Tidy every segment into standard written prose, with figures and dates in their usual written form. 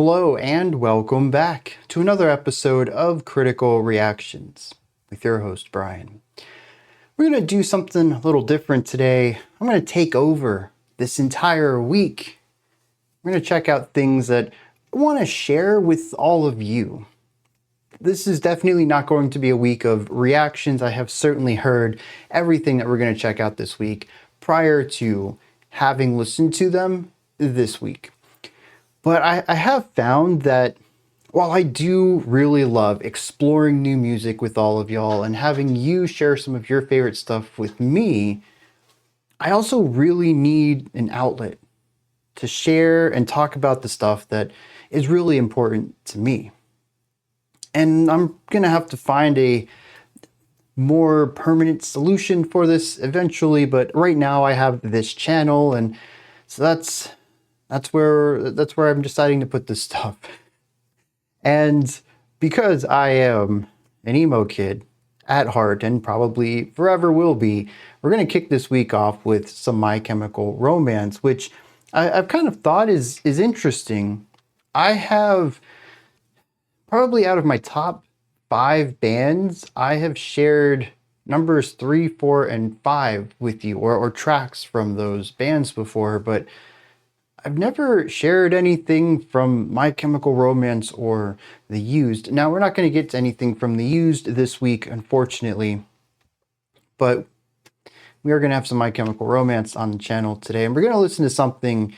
Hello and welcome back to another episode of Critical Reactions with your host, Bryan. We're going to do something a little different today. I'm going to take over this entire week. We're going to check out things that I want to share with all of you. This is definitely not going to be a week of reactions. I have certainly heard everything that we're going to check out this week prior to having listened to them this week. But I have found that while I do really love exploring new music with all of y'all and having you share some of your favorite stuff with me, I also really need an outlet to share and talk about the stuff that is really important to me. And I'm going to have to find a more permanent solution for this eventually, but right now I have this channel, and so that's where I'm deciding to put this stuff. And because I am an emo kid at heart and probably forever will be, we're going to kick this week off with some My Chemical Romance, which I've kind of thought is interesting. I have probably out of my top 5 bands, I have shared numbers 3, 4, and 5 with you, or tracks from those bands before, but I've never shared anything from My Chemical Romance or The Used. Now, we're not going to get to anything from The Used this week, unfortunately, but we are going to have some My Chemical Romance on the channel today, and we're going to listen to something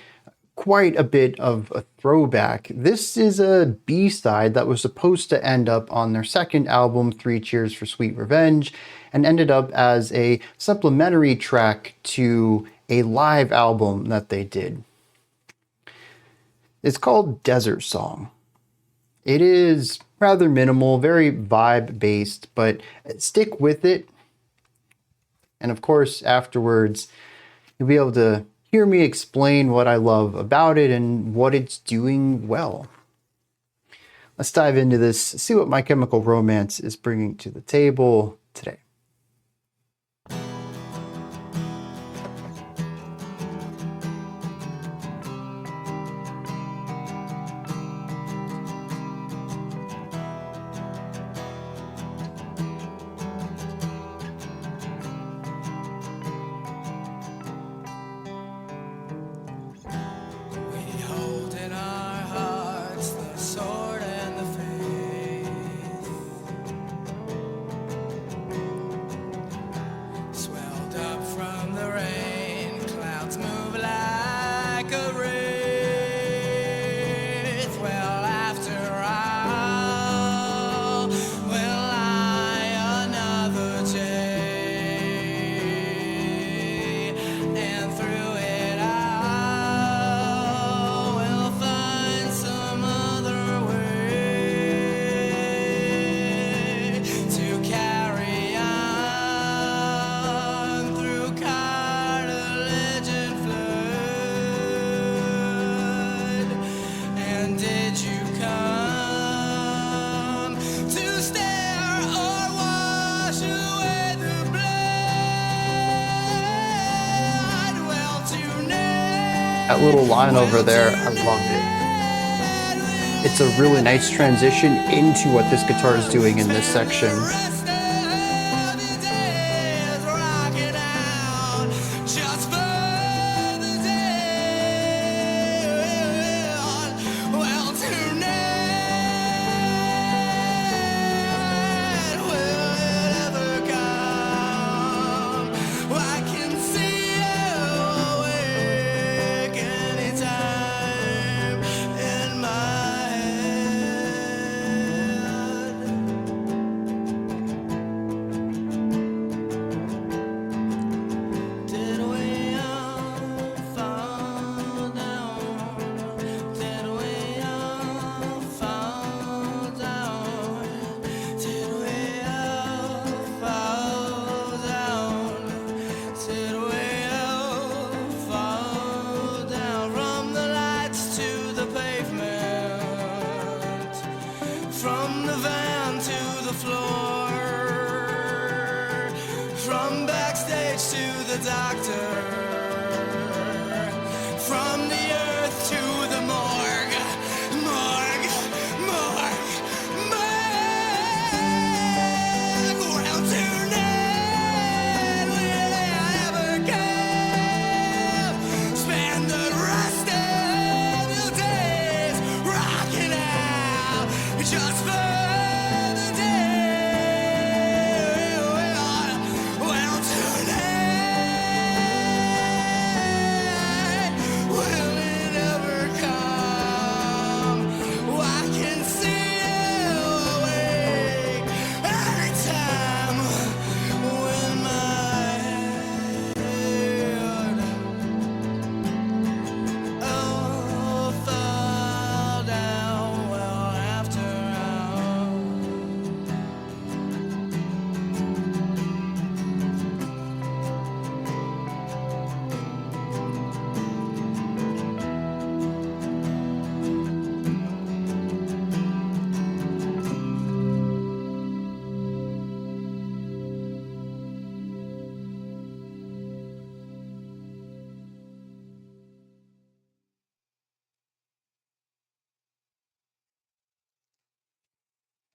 quite a bit of a throwback. This is a B-side that was supposed to end up on their second album, 3 Cheers for Sweet Revenge, and ended up as a supplementary track to a live album that they did. It's called Desert Song. It is rather minimal, very vibe-based, but stick with it. And of course, afterwards, you'll be able to hear me explain what I love about it and what it's doing well. Let's dive into this, see what My Chemical Romance is bringing to the table today. That little line over there, I love it. It's a really nice transition into what this guitar is doing in this section. the doctor. From the earth to the morgue, morgue.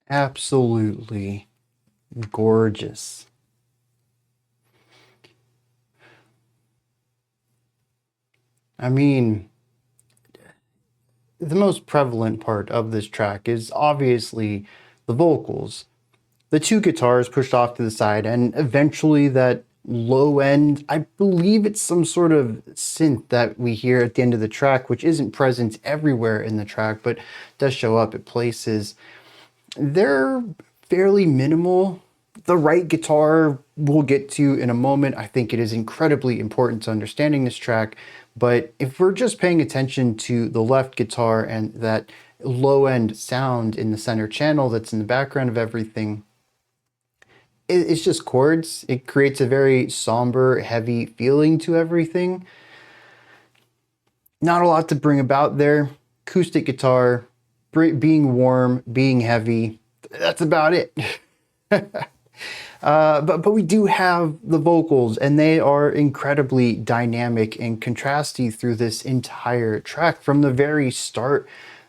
Absolutely gorgeous. I mean, the most prevalent part of this track is obviously the vocals. The two guitars pushed off to the side, and eventually that low end, I believe it's some sort of synth that we hear at the end of the track, which isn't present everywhere in the track, but does show up at places. They're fairly minimal. The right guitar we'll get to in a moment. I think it is incredibly important to understanding this track. But if we're just paying attention to the left guitar and that low end sound in the center channel that's in the background of everything, it's just chords. It creates a very somber, heavy feeling to everything. Not a lot to bring about there. Acoustic guitar, being warm, being heavy. That's about it. But we do have the vocals, and they are incredibly dynamic and contrasty through this entire track. From the very start,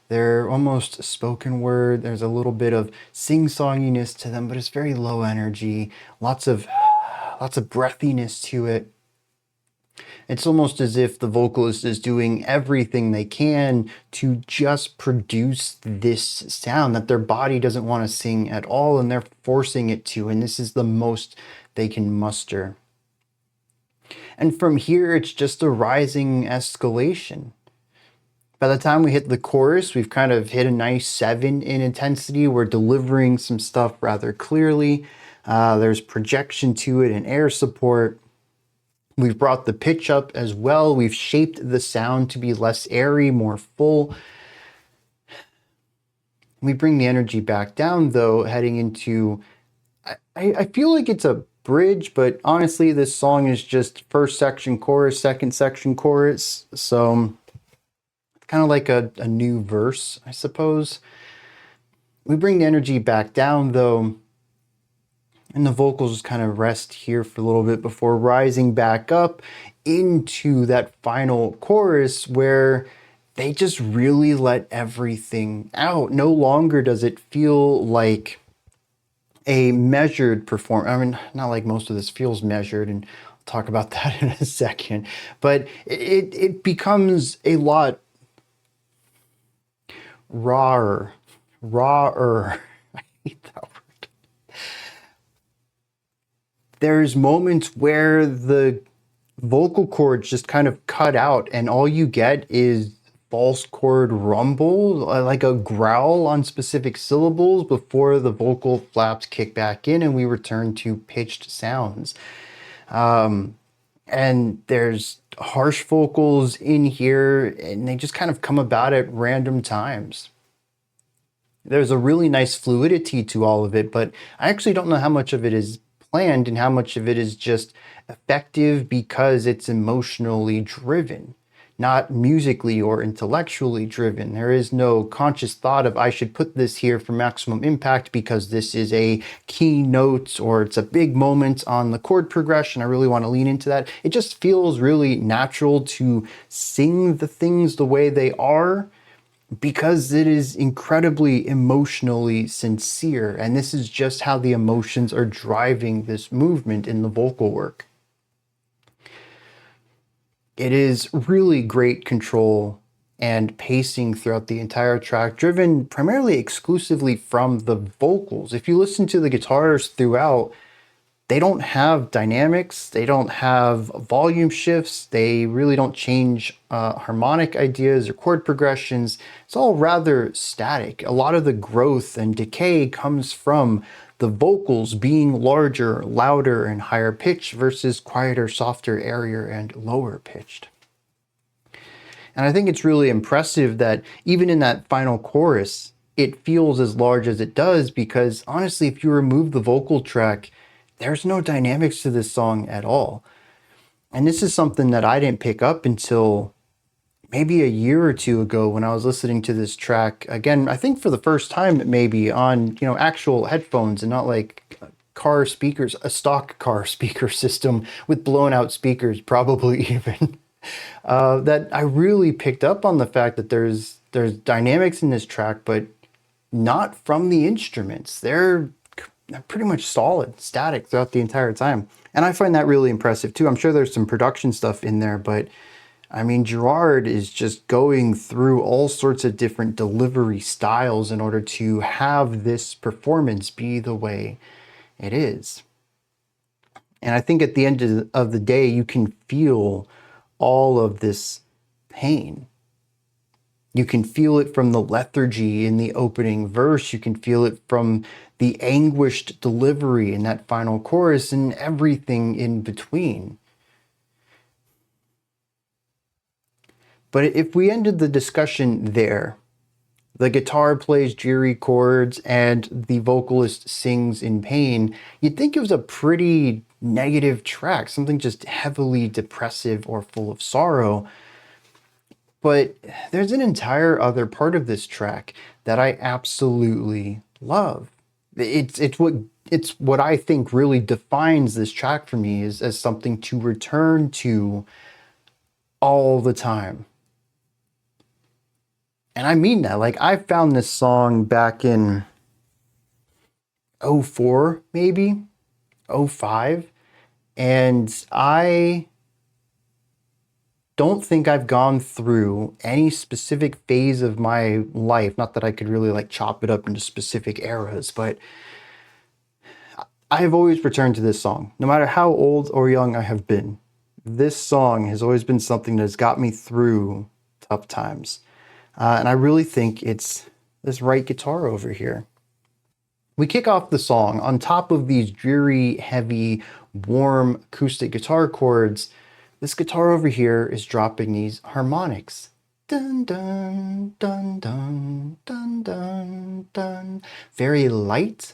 they're almost spoken word. There's a little bit of sing-songiness to them, but it's very low energy. Lots of breathiness to it. It's almost as if the vocalist is doing everything they can to just produce this sound that their body doesn't want to sing at all, and they're forcing it to, and this is the most they can muster. And from here, it's just a rising escalation. By the time we hit the chorus, we've kind of hit a nice 7 in intensity. We're delivering some stuff rather clearly. There's projection to it and air support. We've brought the pitch up as well. We've shaped the sound to be less airy, more full. We bring the energy back down, though, heading into... I feel like it's a bridge, but honestly, this song is just first section chorus, second section chorus. So it's kind of like a new verse, I suppose. We bring the energy back down, though, and the vocals just kind of rest here for a little bit before rising back up into that final chorus where they just really let everything out. No longer does it feel like a measured performance. I mean, not like most of this feels measured, and I'll talk about that in a second, but it becomes a lot rawer. I hate that word. There's moments where the vocal cords just kind of cut out, and all you get is false chord rumble, like a growl on specific syllables before the vocal flaps kick back in and we return to pitched sounds. And there's harsh vocals in here, and they just kind of come about at random times. There's a really nice fluidity to all of it, but I actually don't know how much of it is planned and how much of it is just effective because it's emotionally driven, not musically or intellectually driven. There is no conscious thought of, I should put this here for maximum impact because this is a key note or it's a big moment on the chord progression. I really want to lean into that. It just feels really natural to sing the things the way they are, because it is incredibly emotionally sincere, and this is just how the emotions are driving this movement in the vocal work. It is really great control and pacing throughout the entire track, driven primarily exclusively from the vocals. If you listen to the guitars throughout, they don't have dynamics, they don't have volume shifts, they really don't change harmonic ideas or chord progressions. It's all rather static. A lot of the growth and decay comes from the vocals being larger, louder, and higher pitched versus quieter, softer, airier, and lower pitched. And I think it's really impressive that even in that final chorus, it feels as large as it does, because honestly, if you remove the vocal track, there's no dynamics to this song at all. And this is something that I didn't pick up until maybe a year or two ago when I was listening to this track again, I think for the first time maybe on, actual headphones and not like car speakers, a stock car speaker system with blown out speakers, probably even. That I really picked up on the fact that there's dynamics in this track, but not from the instruments. They're pretty much solid, static throughout the entire time. And I find that really impressive too. I'm sure there's some production stuff in there, but I mean, Gerard is just going through all sorts of different delivery styles in order to have this performance be the way it is. And I think at the end of the day, you can feel all of this pain. You can feel it from the lethargy in the opening verse. You can feel it from the anguished delivery in that final chorus and everything in between. But if we ended the discussion there, the guitar plays dreary chords and the vocalist sings in pain, you'd think it was a pretty negative track, something just heavily depressive or full of sorrow. But there's an entire other part of this track that I absolutely love. It's what I think really defines this track for me is as something to return to all the time. And I mean that. Like, I found this song back in 04, maybe 05, and I don't think I've gone through any specific phase of my life, not that I could really like chop it up into specific eras, but I have always returned to this song. No matter how old or young I have been, this song has always been something that has got me through tough times. And I really think it's this right guitar over here. We kick off the song on top of these dreary, heavy, warm acoustic guitar chords. This guitar over here is dropping these harmonics. Dun dun dun dun dun dun dun. Very light,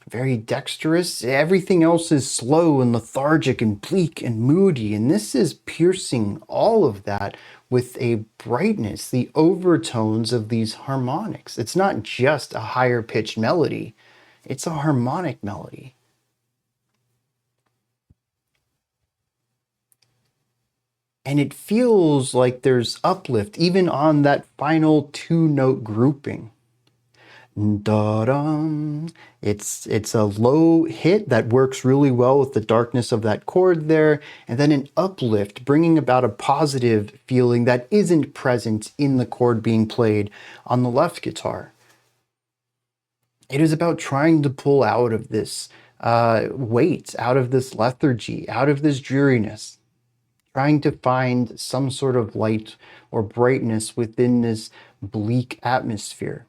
very dexterous. Everything else is slow and lethargic and bleak and moody, and this is piercing all of that with a brightness, the overtones of these harmonics. It's not just a higher pitched melody, it's a harmonic melody. And it feels like there's uplift even on that final two-note grouping. Da-dum. It's a low hit that works really well with the darkness of that chord there, and then an uplift, bringing about a positive feeling that isn't present in the chord being played on the left guitar. It is about trying to pull out of this weight, out of this lethargy, out of this dreariness, trying to find some sort of light or brightness within this bleak atmosphere.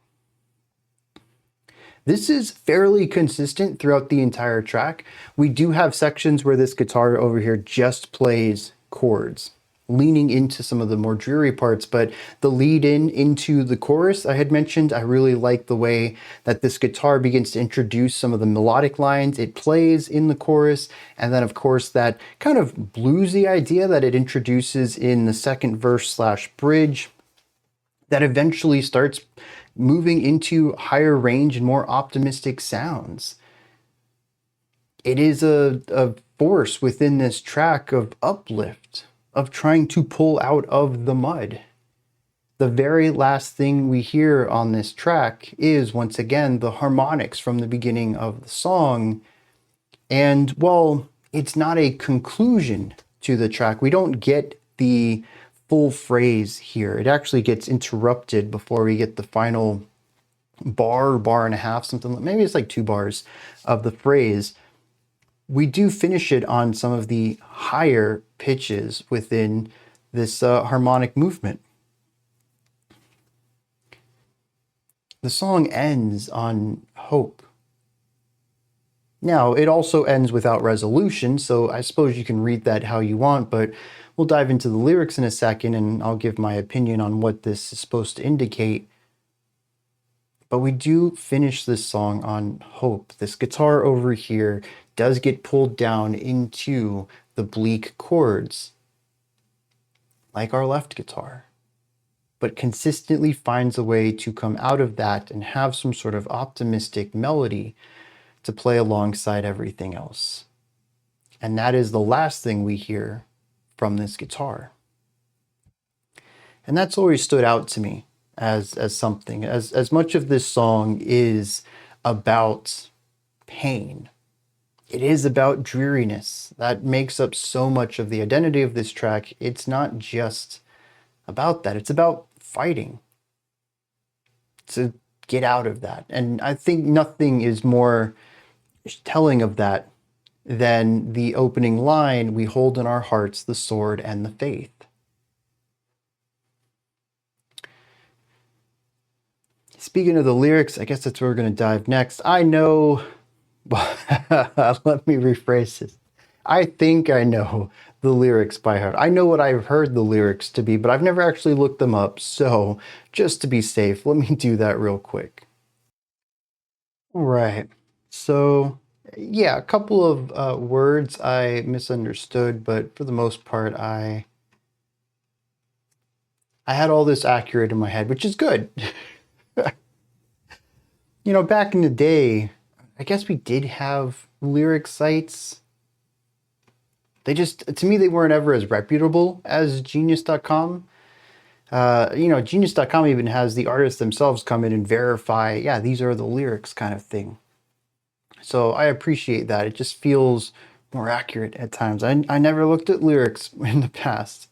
This is fairly consistent throughout the entire track. We do have sections where this guitar over here just plays chords, leaning into some of the more dreary parts, but the lead into the chorus I had mentioned, I really like the way that this guitar begins to introduce some of the melodic lines it plays in the chorus, and then of course that kind of bluesy idea that it introduces in the second verse / bridge that eventually starts moving into higher range and more optimistic sounds. It is a force within this track of uplift, of trying to pull out of the mud. The very last thing we hear on this track is, once again, the harmonics from the beginning of the song. And while it's not a conclusion to the track, we don't get the full phrase here. It actually gets interrupted before we get the final bar and a half, something, maybe it's like 2 bars of the phrase. We do finish it on some of the higher pitches within this harmonic movement. The song ends on hope. Now, it also ends without resolution, so I suppose you can read that how you want, but we'll dive into the lyrics in a second and I'll give my opinion on what this is supposed to indicate. But we do finish this song on hope. This guitar over here does get pulled down into the bleak chords, like our left guitar, but consistently finds a way to come out of that and have some sort of optimistic melody to play alongside everything else. And that is the last thing we hear from this guitar. And that's always stood out to me as something. As much of this song is about pain, it is about dreariness. That makes up so much of the identity of this track. It's not just about that. It's about fighting to get out of that. And I think nothing is more telling of that than the opening line, "We hold in our hearts the sword and the faith." Speaking of the lyrics, I guess that's where we're going to dive next. I know, let me rephrase this. I think I know the lyrics by heart. I know what I've heard the lyrics to be, but I've never actually looked them up. So just to be safe, let me do that real quick. All right. So yeah, a couple of words I misunderstood, but for the most part, I had all this accurate in my head, which is good. You know, back in the day, I guess we did have lyric sites. They just, to me, they weren't ever as reputable as Genius.com. You know, Genius.com even has the artists themselves come in and verify, yeah, these are the lyrics kind of thing. So I appreciate that. It just feels more accurate at times. I never looked at lyrics in the past.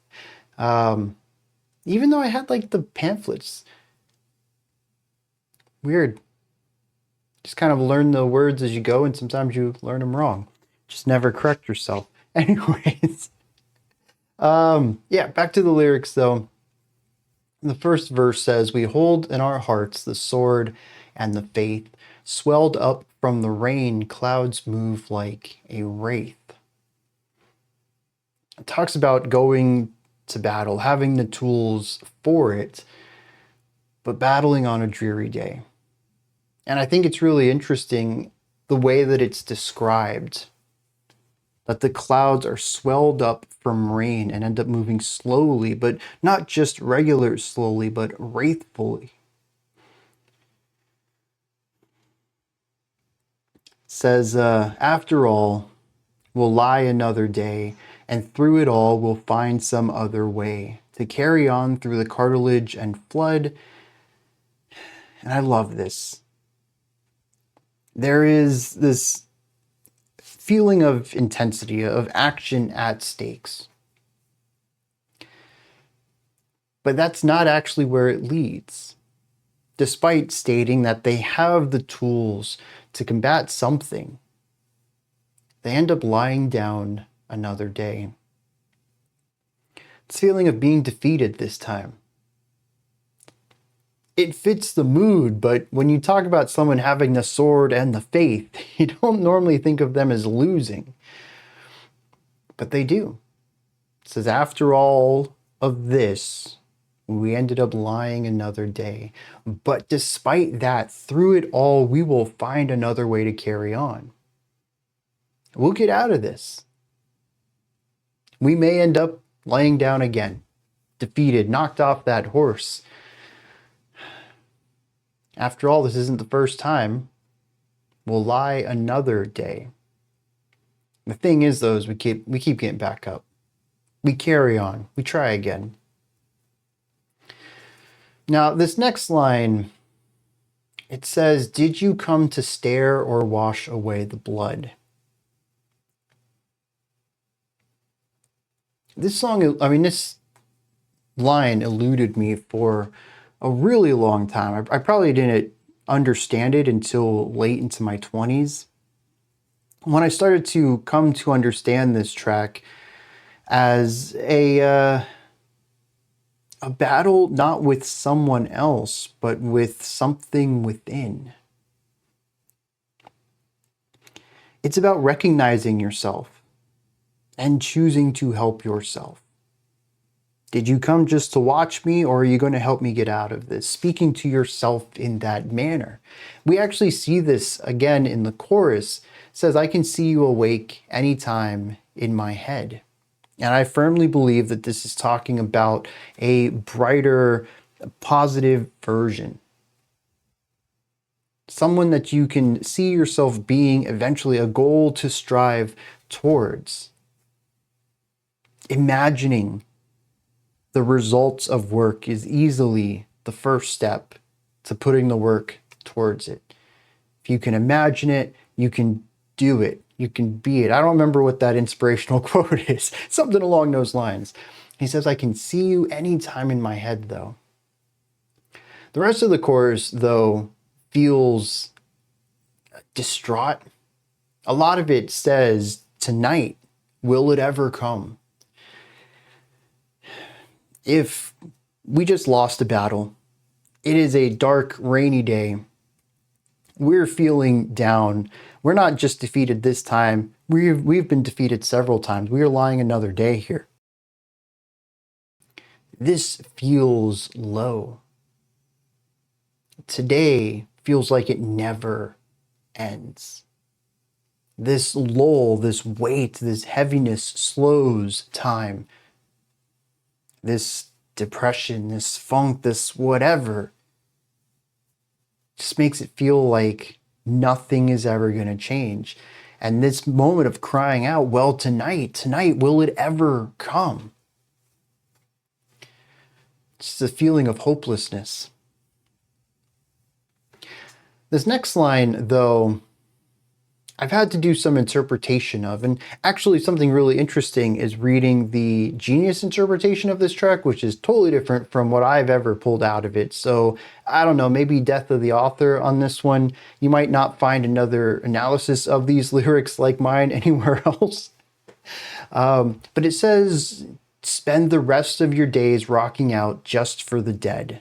Even though I had like the pamphlets. Weird. Just kind of learn the words as you go, and sometimes you learn them wrong. Just never correct yourself. Anyways, yeah, back to the lyrics though. The first verse says, "We hold in our hearts the sword and the faith, swelled up from the rain, clouds move like a wraith." It talks about going to battle, having the tools for it, but battling on a dreary day. And I think it's really interesting the way that it's described, that the clouds are swelled up from rain and end up moving slowly, but not just regular slowly, but wraithfully. It says, after all, we'll lie another day, and through it all we'll find some other way to carry on through the cartilage and flood. And I love this. There is this feeling of intensity, of action at stakes. But that's not actually where it leads. Despite stating that they have the tools to combat something, they end up lying down another day. It's feeling of being defeated this time. It fits the mood, but when you talk about someone having the sword and the faith, you don't normally think of them as losing. But they do. It says, after all of this, we ended up lying another day. But despite that, through it all, we will find another way to carry on. We'll get out of this. We may end up laying down again, defeated, knocked off that horse. After all, this isn't the first time. We'll lie another day. The thing is, though, is we keep getting back up. We carry on. We try again. Now, this next line, it says, "Did you come to stare or wash away the blood?" This song, I mean, this line eluded me for a really long time. I probably didn't understand it until late into my 20s. When I started to come to understand this track as a battle not with someone else, but with something within. It's about recognizing yourself and choosing to help yourself. Did you come just to watch me, or are you going to help me get out of this? Speaking to yourself in that manner. We actually see this again in the chorus. It says, "I can see you awake anytime in my head." And I firmly believe that this is talking about a brighter, positive version. Someone that you can see yourself being eventually, a goal to strive towards. Imagining the results of work is easily the first step to putting the work towards it. If you can imagine it, you can do it. You can be it. I don't remember what that inspirational quote is. Something along those lines. He says, I can see you anytime in my head, though. The rest of the chorus, though, feels distraught. A lot of it says, tonight, will it ever come? If we just lost a battle, it is a dark, rainy day, we're feeling down. We're not just defeated this time. We've been defeated several times. We are lying another day here. This feels low. Today feels like it never ends. This lull, this weight, this heaviness slows time. This depression, this funk, this whatever, just makes it feel like nothing is ever going to change. And this moment of crying out, well, tonight, will it ever come? It's a feeling of hopelessness. This next line, though, I've had to do some interpretation of, and actually something really interesting is reading the Genius interpretation of this track, which is totally different from what I've ever pulled out of it. So I don't know, maybe death of the author on this one. You might not find another analysis of these lyrics like mine anywhere else. But it says, spend the rest of your days rocking out just for the dead.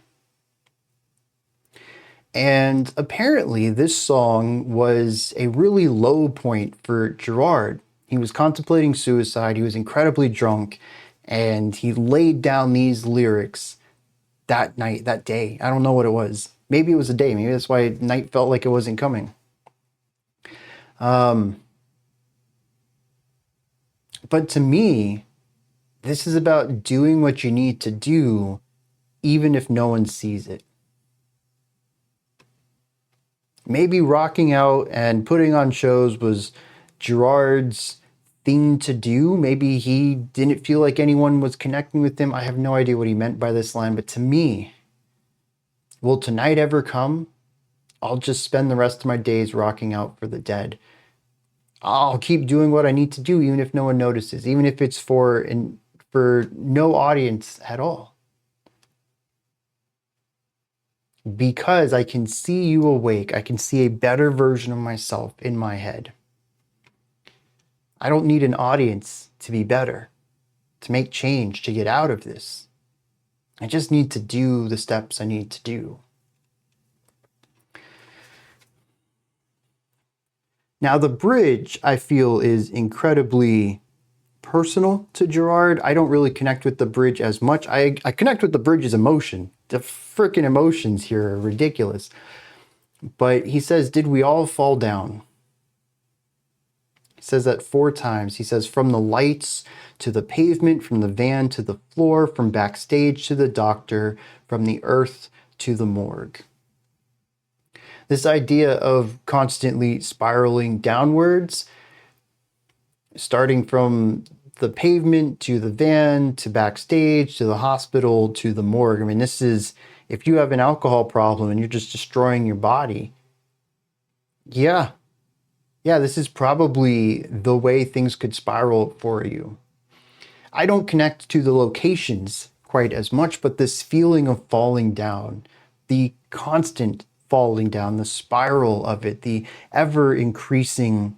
And apparently this song was a really low point for Gerard. He was contemplating suicide, he was incredibly drunk, and he laid down these lyrics that night, that day. I don't know what it was. Maybe it was a day, maybe that's why night felt like it wasn't coming. But to me, this is about doing what you need to do, even if no one sees it. Maybe rocking out and putting on shows was Gerard's thing to do. Maybe he didn't feel like anyone was connecting with him. I have no idea what he meant by this line, but to me, will tonight ever come? I'll just spend the rest of my days rocking out for the dead. I'll keep doing what I need to do, even if no one notices, even if it's for no audience at all. Because I can see you awake, I can see a better version of myself in my head. I don't need an audience to be better, to make change, to get out of this. I just need to do the steps I need to do. Now the bridge, I feel, is incredibly personal to Gerard. I don't really connect with the bridge as much. I connect with the bridge's emotion. The freaking emotions here are ridiculous. But he says, did we all fall down? He says that 4 times. He says, from the lights to the pavement, from the van to the floor, from backstage to the doctor, from the earth to the morgue. This idea of constantly spiraling downwards, starting from the pavement to the van to backstage to the hospital to the morgue. I mean, this is, if you have an alcohol problem and you're just destroying your body, yeah, this is probably the way things could spiral for you. I don't connect to the locations quite as much, but this feeling of falling down, the constant falling down, the spiral of it, the ever increasing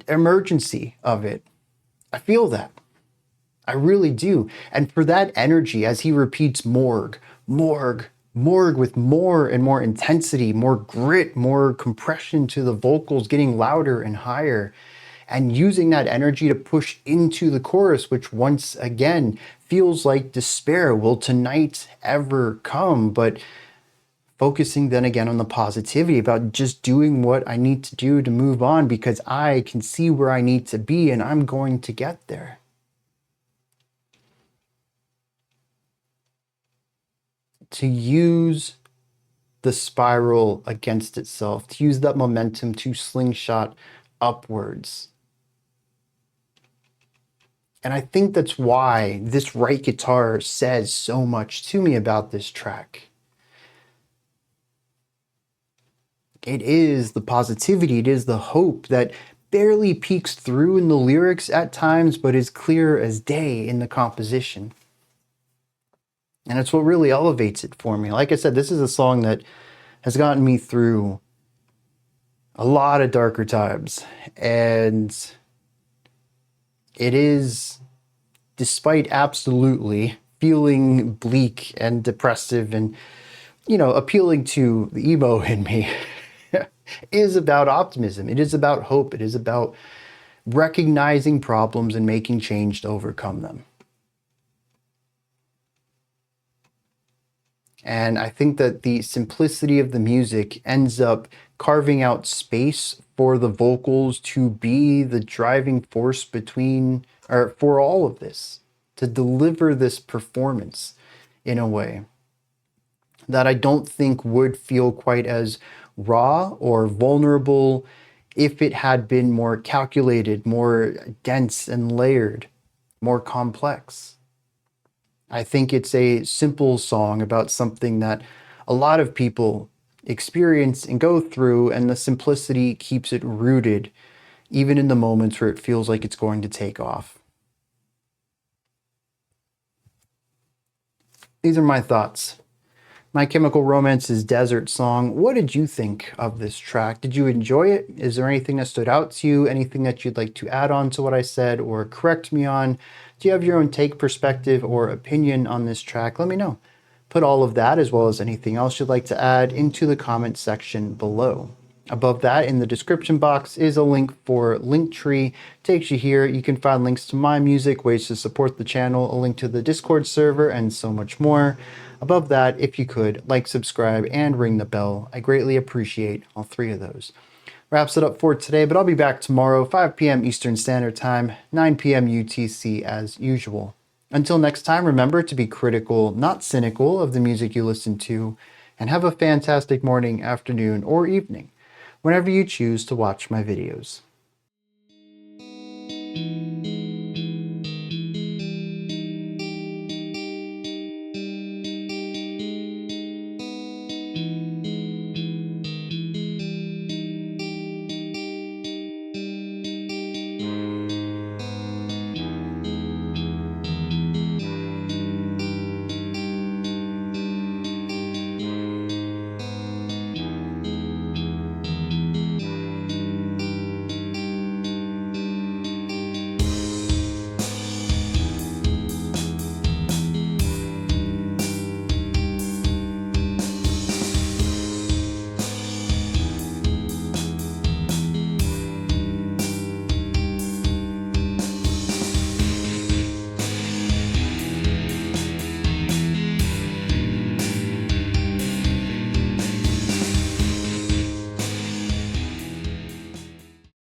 emergency of it. I feel that. I really do. And for that energy, as he repeats morgue, morgue, morgue, with more and more intensity, more grit, more compression to the vocals, getting louder and higher, and using that energy to push into the chorus, which once again feels like despair. Will tonight ever come? But focusing then again on the positivity about just doing what I need to do to move on, because I can see where I need to be and I'm going to get there. To use the spiral against itself, to use that momentum to slingshot upwards. And I think that's why this right guitar says so much to me about this track. It is the positivity, it is the hope that barely peeks through in the lyrics at times, but is clear as day in the composition. And it's what really elevates it for me. Like I said, this is a song that has gotten me through a lot of darker times. And it is, despite absolutely feeling bleak and depressive and, appealing to the emo in me, is about optimism. It is about hope. It is about recognizing problems and making change to overcome them. And I think that the simplicity of the music ends up carving out space for the vocals to be the driving force between, or for all of this, to deliver this performance in a way that I don't think would feel quite as raw or vulnerable if it had been more calculated, more dense and layered, more complex. I think it's a simple song about something that a lot of people experience and go through, and the simplicity keeps it rooted, even in the moments where it feels like it's going to take off. These are my thoughts. My Chemical Romance's Desert Song. What did you think of this track? Did you enjoy it? Is there anything that stood out to you? Anything that you'd like to add on to what I said or correct me on? Do you have your own take, perspective, or opinion on this track? Let me know. Put all of that, as well as anything else you'd like to add, into the comment section below. Above that, in the description box, is a link for Linktree. Takes you here. You can find links to my music, ways to support the channel, a link to the Discord server, and so much more. Above that, if you could, like, subscribe, and ring the bell. I greatly appreciate all three of those. Wraps it up for today, but I'll be back tomorrow, 5 p.m. Eastern Standard Time, 9 p.m. UTC as usual. Until next time, remember to be critical, not cynical, of the music you listen to, and have a fantastic morning, afternoon, or evening, whenever you choose to watch my videos.